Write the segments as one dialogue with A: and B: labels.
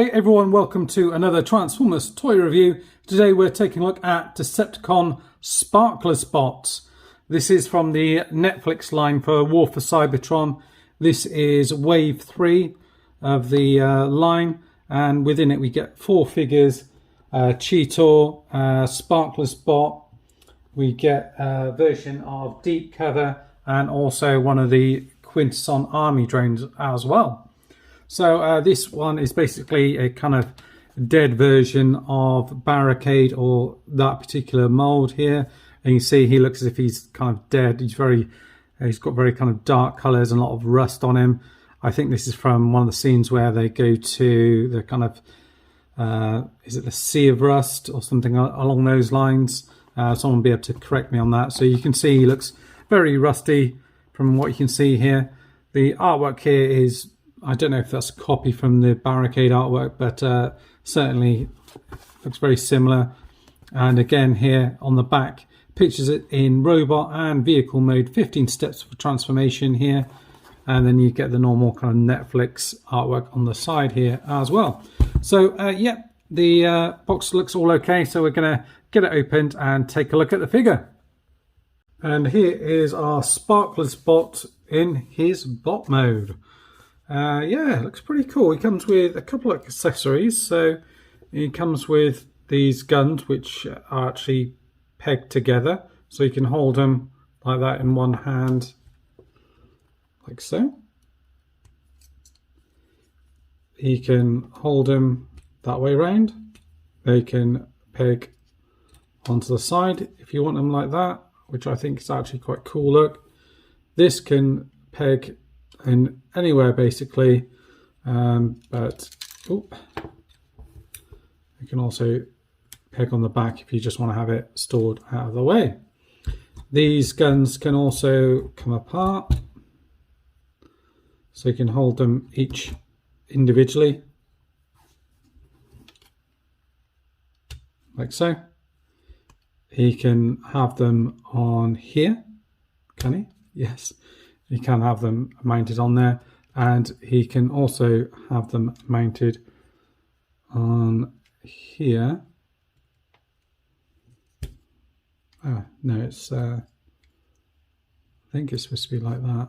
A: Hi everyone, welcome to another Transformers toy review. Today we're taking a look at Decepticon Sparkless bots. This is from the Netflix line for War for Cybertron. This is wave 3 of the line, and within it we get 4 figures. Cheetor, Sparkless bot, we get a version of Deep Cover, and also one of the Quintesson army drones as well. So this one is basically a kind of dead version of Barricade, or that particular mold here. And you see he looks as if he's kind of dead. He's got very kind of dark colours and a lot of rust on him. I think this is from one of the scenes where they go to the kind of, is it the Sea of Rust or something along those lines? Someone will be able to correct me on that. So you can see he looks very rusty from what you can see here. The artwork here is, I don't know if that's a copy from the Barricade artwork, but certainly looks very similar. And again here on the back, pictures it in robot and vehicle mode, 15 steps for transformation here. And then you get the normal kind of Netflix artwork on the side here as well. So yeah, the box looks all okay. So we're gonna get it opened and take a look at the figure. And here is our Sparkless bot in his bot mode. Yeah, it looks pretty cool. He comes with a couple of accessories. So he comes with these guns, which are actually pegged together. So you can hold them like that in one hand, like so. You can hold them that way around. They can peg onto the side if you want them like that, which I think is actually quite cool look. This can peg in anywhere basically, but you can also peg on the back if you just want to have it stored out of the way. These guns can also come apart, so you can hold them each individually, like so. He can have them on here, can he? Yes. He can have them mounted on there, and he can also have them mounted on here. Oh, no, it's, I think it's supposed to be like that.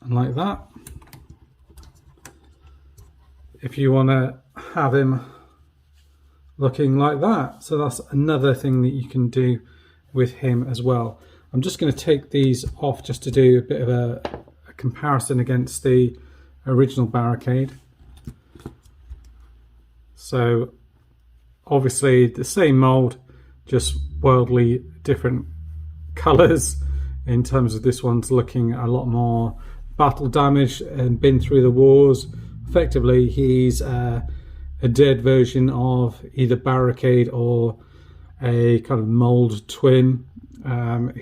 A: And like that. If you want to have him looking like that. So that's another thing that you can do with him as well. I'm just going to take these off just to do a bit of a comparison against the original Barricade. So obviously the same mold, just wildly different colours in terms of this one's looking a lot more battle damaged and been through the wars. Effectively he's a dead version of either Barricade or a kind of mold twin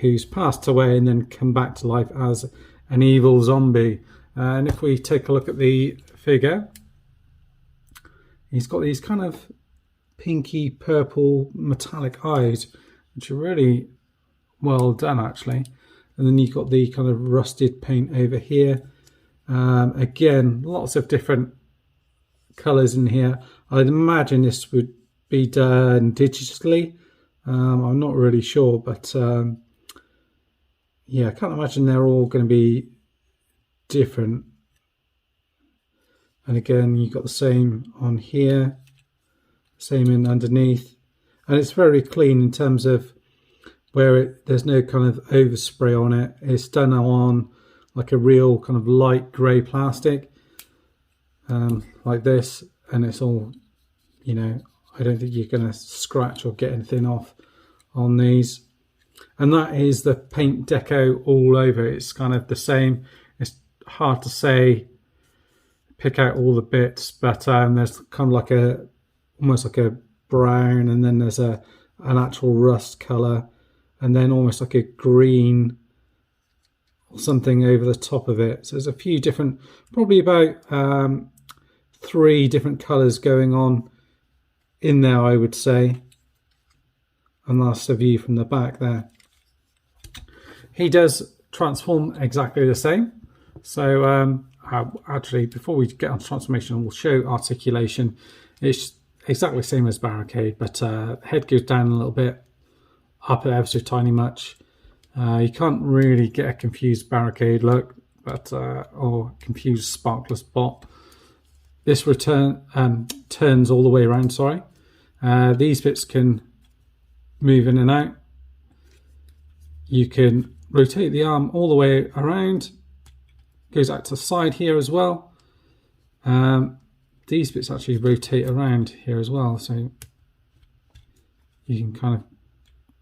A: who's passed away and then come back to life as an evil zombie. And if we take a look at the figure, he's got these kind of pinky purple metallic eyes, which are really well done actually. And then you've got the kind of rusted paint over here. Again, lots of different colours in here. I'd imagine this would be done digitally. I'm not really sure, but yeah, I can't imagine they're all going to be different. And again, you've got the same on here, same in underneath, and it's very clean in terms of where there's no kind of overspray on it. It's done on like a real kind of light grey plastic, like this, and it's all, you know, I don't think you're going to scratch or get anything off on these. And that is the paint deco all over. It's kind of the same. It's hard to say, pick out all the bits, but there's kind of like a, almost like a brown, and then there's an actual rust colour, and then almost like a green or something over the top of it. So there's a few different, probably about 3 different colours going on in there, I would say. And that's a view from the back there. He does transform exactly the same. So actually, before we get on transformation, we'll show articulation. It's exactly the same as barricade, but head goes down a little bit, up ever so tiny much. You can't really get a confused barricade look, but or confused sparkless bot. This turns all the way around. Sorry, these bits can move in and out. You can rotate the arm all the way around. Goes out to the side here as well. These bits actually rotate around here as well, so you can kind of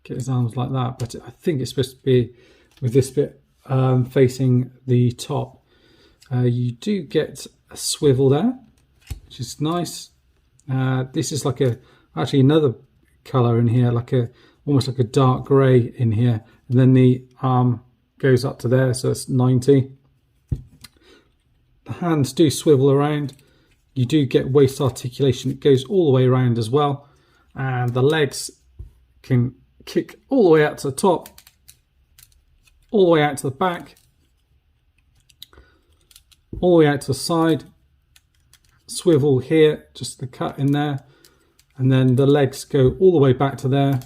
A: get his arms like that, but I think it's supposed to be with this bit facing the top. You do get a swivel there, which is nice. This is like actually another color in here, almost like a dark gray in here, and then the arm goes up to there, so it's 90. The hands do swivel around. You do get waist articulation. It goes all the way around as well. And the legs can kick all the way out to the top, all the way out to the back, all the way out to the side. Swivel here, just the cut in there. And then the legs go all the way back to there.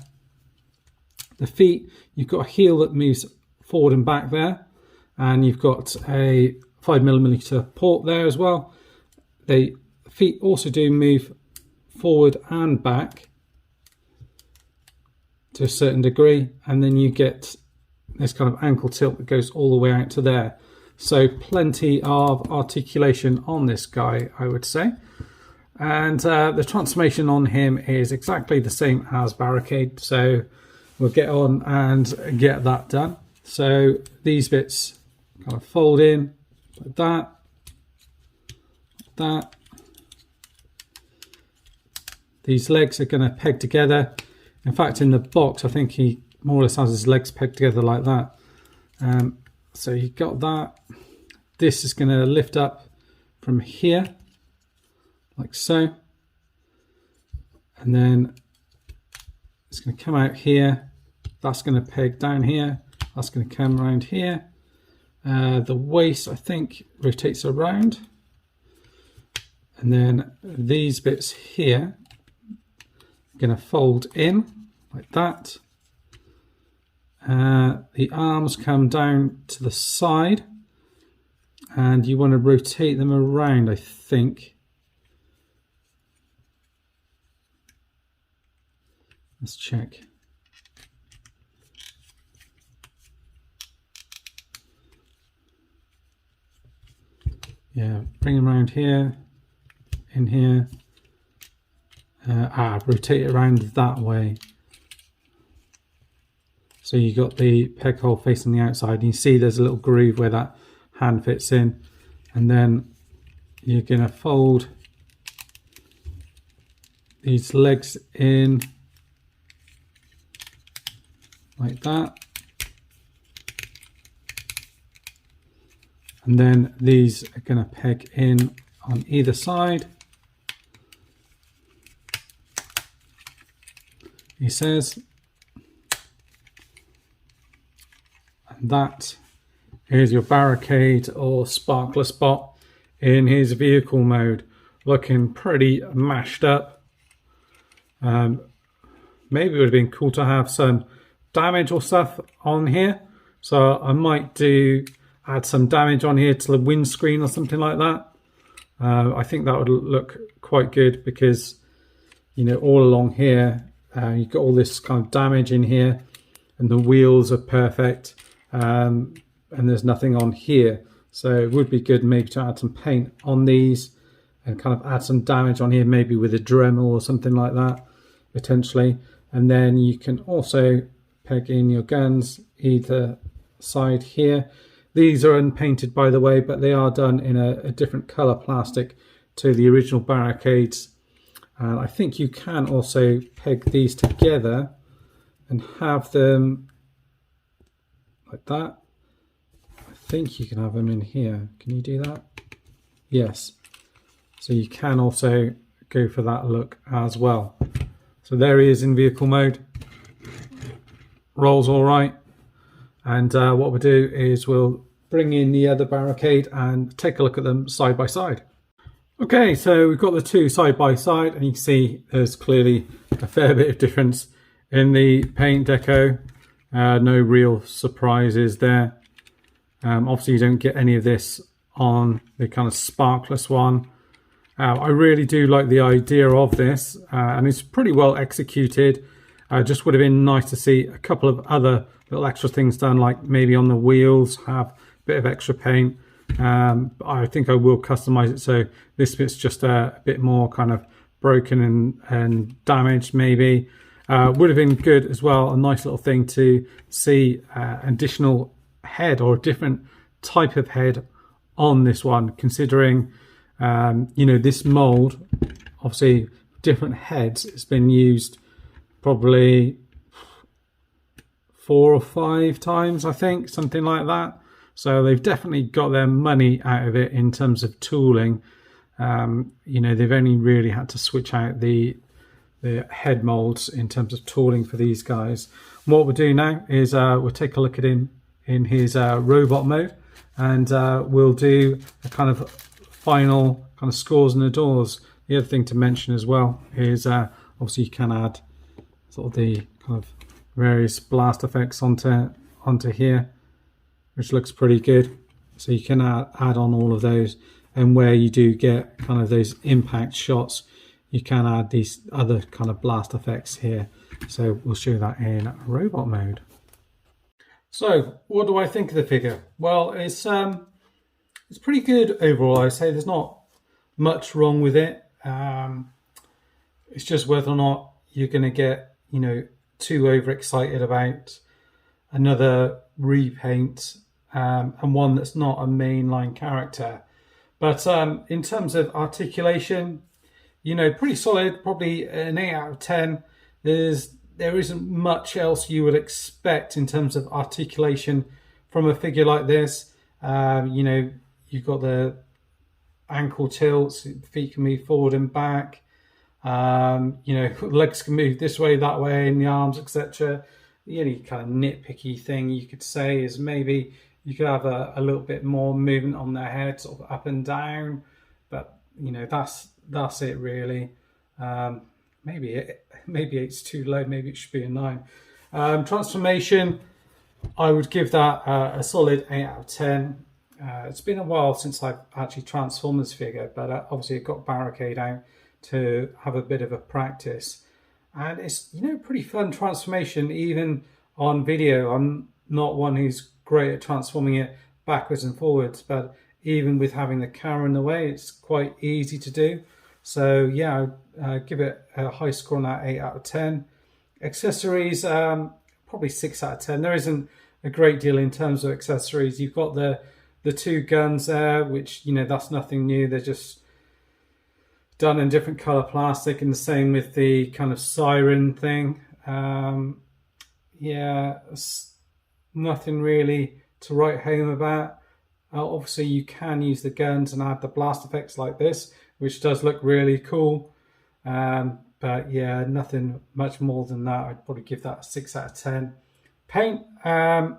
A: The feet, you've got a heel that moves forward and back there. And you've got a 5mm port there as well. The feet also do move forward and back to a certain degree, and then you get this kind of ankle tilt that goes all the way out to there. So plenty of articulation on this guy, I would say. And the transformation on him is exactly the same as barricade, so we'll get on and get that done. So these bits kind of fold in like that, like that. These legs are going to peg together. In fact, in the box, I think he more or less has his legs pegged together like that. So you got that. This is going to lift up from here, like so. And then it's going to come out here. That's going to peg down here. That's going to come around here. The waist, I think, rotates around. And then these bits here are going to fold in like that. The arms come down to the side. And you want to rotate them around, I think. Let's check. Yeah, bring them around here, in here. Rotate it around that way. So you got the peg hole facing the outside, and you see there's a little groove where that hand fits in, and then you're going to fold these legs in like that, and then these are going to peg in on either side. He says, and that is your barricade or Sparkless bot in his vehicle mode, looking pretty mashed up. Maybe it would have been cool to have some damage or stuff on here, so I might add some damage on here to the windscreen or something like that. I think that would look quite good, because you know, all along here you've got all this kind of damage in here, and the wheels are perfect, and there's nothing on here, so it would be good maybe to add some paint on these and kind of add some damage on here, maybe with a Dremel or something like that potentially. And then you can also peg in your guns either side here. These are unpainted, by the way, but they are done in a different color plastic to the original barricades. And I think you can also peg these together and have them like that. I think you can have them in here. Can you do that? Yes. So you can also go for that look as well. So there he is in vehicle mode. Rolls all right. And what we'll do is we'll bring in the other barricade and take a look at them side by side. Okay, so we've got the two side by side, and you can see there's clearly a fair bit of difference in the paint deco. No real surprises there. Obviously you don't get any of this on the kind of sparkless one. I really do like the idea of this, and it's pretty well executed. Just would have been nice to see a couple of other little extra things done, like maybe on the wheels have a bit of extra paint. I think I will customize it so this bit's just a bit more kind of broken and damaged maybe. Would have been good as well, a nice little thing to see additional head or a different type of head on this one, considering you know, this mold, obviously different heads, it's been used probably 4 or 5 times, I think, something like that. So they've definitely got their money out of it in terms of tooling. You know, they've only really had to switch out the head molds in terms of tooling for these guys. And what we'll do now is we'll take a look at him in his robot mode, and we'll do a kind of final kind of scores and adores. The other thing to mention as well is obviously you can add sort of the kind of various blast effects onto here, which looks pretty good. So you can add on all of those, and where you do get kind of those impact shots, you can add these other kind of blast effects here. So we'll show that in robot mode. So what do I think of the figure? Well, it's pretty good overall. I say there's not much wrong with it. It's just whether or not you're going to get, you know, too overexcited about another repaint and one that's not a mainline character. But in terms of articulation, you know, pretty solid, probably an 8 out of 10. There isn't much else you would expect in terms of articulation from a figure like this. You know, you've got the ankle tilts, feet can move forward and back. You know, legs can move this way, that way, and the arms, etc. The only kind of nitpicky thing you could say is maybe you could have a little bit more movement on their head, sort of up and down. But you know, that's it really. Maybe it's too low. Maybe it should be a 9. Transformation, I would give that a solid 8 out of 10. It's been a while since I've actually transformed this figure, but obviously I got Barricade out to have a bit of a practice, and it's, you know, pretty fun transformation even on video. I'm not one who's great at transforming it backwards and forwards, but even with having the camera in the way, it's quite easy to do. So yeah, I'd give it a high score on that, 8 out of 10. Accessories, probably 6 out of 10. There isn't a great deal in terms of accessories. You've got the 2 guns there, which, you know, that's nothing new. They're just done in different color plastic, and the same with the kind of siren thing. Yeah, nothing really to write home about. Obviously you can use the guns and add the blast effects like this, which does look really cool. But yeah, nothing much more than that. I'd probably give that a 6 out of 10. Paint, I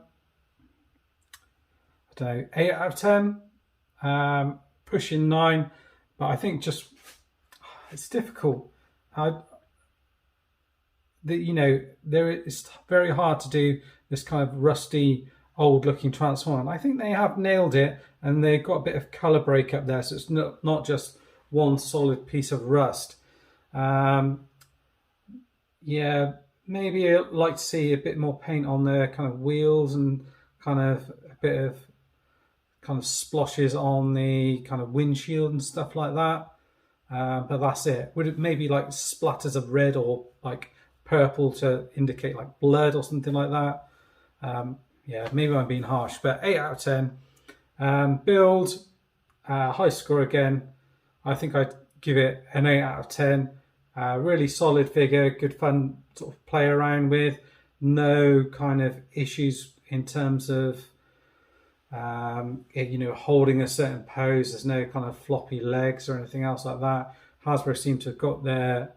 A: don't know, 8 out of 10. Pushing 9, but I think just it's difficult. You know, it's very hard to do this kind of rusty, old-looking transform. I think they have nailed it, and they've got a bit of colour break up there, so it's not just one solid piece of rust. Yeah, maybe I'd like to see a bit more paint on the kind of wheels, and kind of a bit of kind of splotches on the kind of windshield and stuff like that. But that's it. Would it maybe like splatters of red or like purple to indicate like blood or something like that? Yeah, maybe I'm being harsh, but 8 out of 10. Build, high score again. I think I'd give it an 8 out of 10. Really solid figure, good fun sort of play around with. No kind of issues in terms of you know, holding a certain pose. There's no kind of floppy legs or anything else like that. Hasbro seem to have got their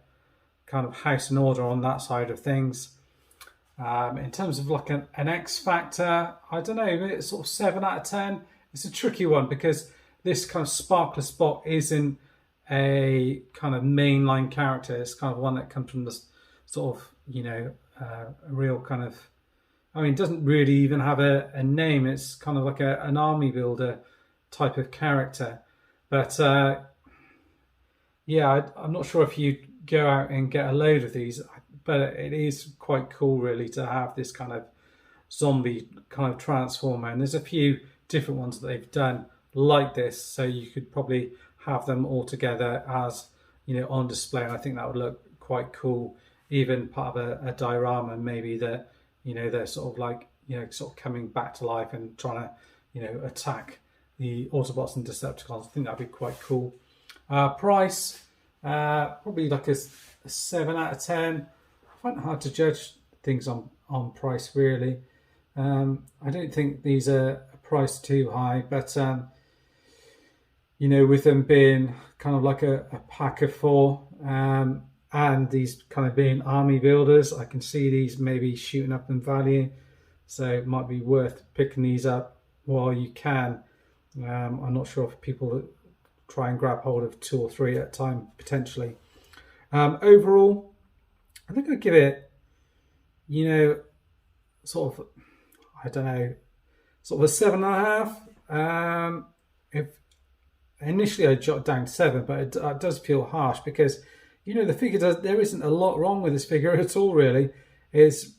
A: kind of house in order on that side of things. In terms of like an X factor, I don't know, it's sort of 7 out of 10. It's a tricky one because this kind of Sparkless spot isn't a kind of mainline character. It's kind of one that comes from this sort of, a real kind of, I mean, it doesn't really even have a name. It's kind of like an army builder type of character. But yeah, I'm not sure if you go out and get a load of these, but it is quite cool really to have this kind of zombie kind of transformer. And there's a few different ones that they've done like this, so you could probably have them all together as, on display. And I think that would look quite cool, even part of a diorama, maybe that, they're sort of like, sort of coming back to life and trying to, attack the Autobots and Decepticons. I think that'd be quite cool. Price, probably like a 7 out of 10. I find it hard to judge things on price really. I don't think these are priced too high, but with them being kind of like a pack of 4, and these kind of being army builders, I can see these maybe shooting up in value, so it might be worth picking these up while you can. I'm not sure if people try and grab hold of 2 or 3 at a time potentially. Overall, I think I'd give it, sort of, I don't know, sort of a 7.5. If initially I jotted down 7, but it does feel harsh because, the figure there isn't a lot wrong with this figure at all really. It's,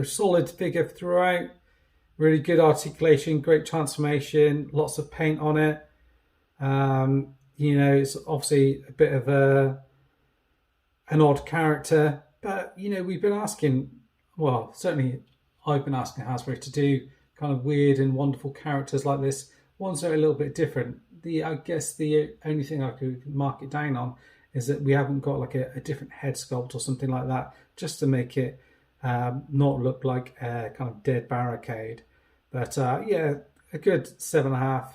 A: solid figure throughout, really good articulation, great transformation, lots of paint on it. It's obviously a bit of an odd character, but we've been asking, well, certainly I've been asking Hasbro to do kind of weird and wonderful characters like this, ones that are a little bit different. I guess the only thing I could mark it down on is that we haven't got like a different head sculpt or something like that, just to make it not look like a kind of dead barricade. But yeah, a good 7.5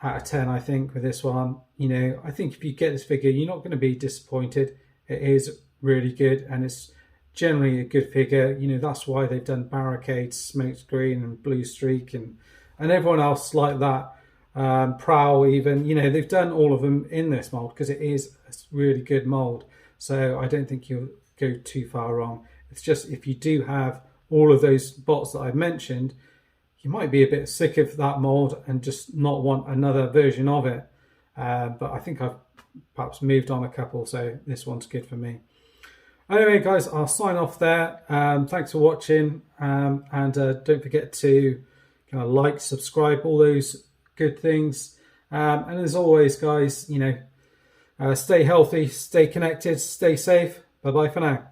A: out of 10, I think, with this one. I think if you get this figure, you're not going to be disappointed. It is really good, and it's generally a good figure. That's why they've done Barricade, Smokescreen, and Blue Streak, and everyone else like that. Prowl even, they've done all of them in this mold because it is a really good mold. So I don't think you'll go too far wrong. It's just if you do have all of those bots that I've mentioned, you might be a bit sick of that mold and just not want another version of it. But I think I've perhaps moved on a couple, so this one's good for me. Anyway, guys, I'll sign off there. Thanks for watching, and don't forget to kind of like, subscribe, all those good things. And as always, guys, stay healthy, stay connected, stay safe. Bye-bye for now.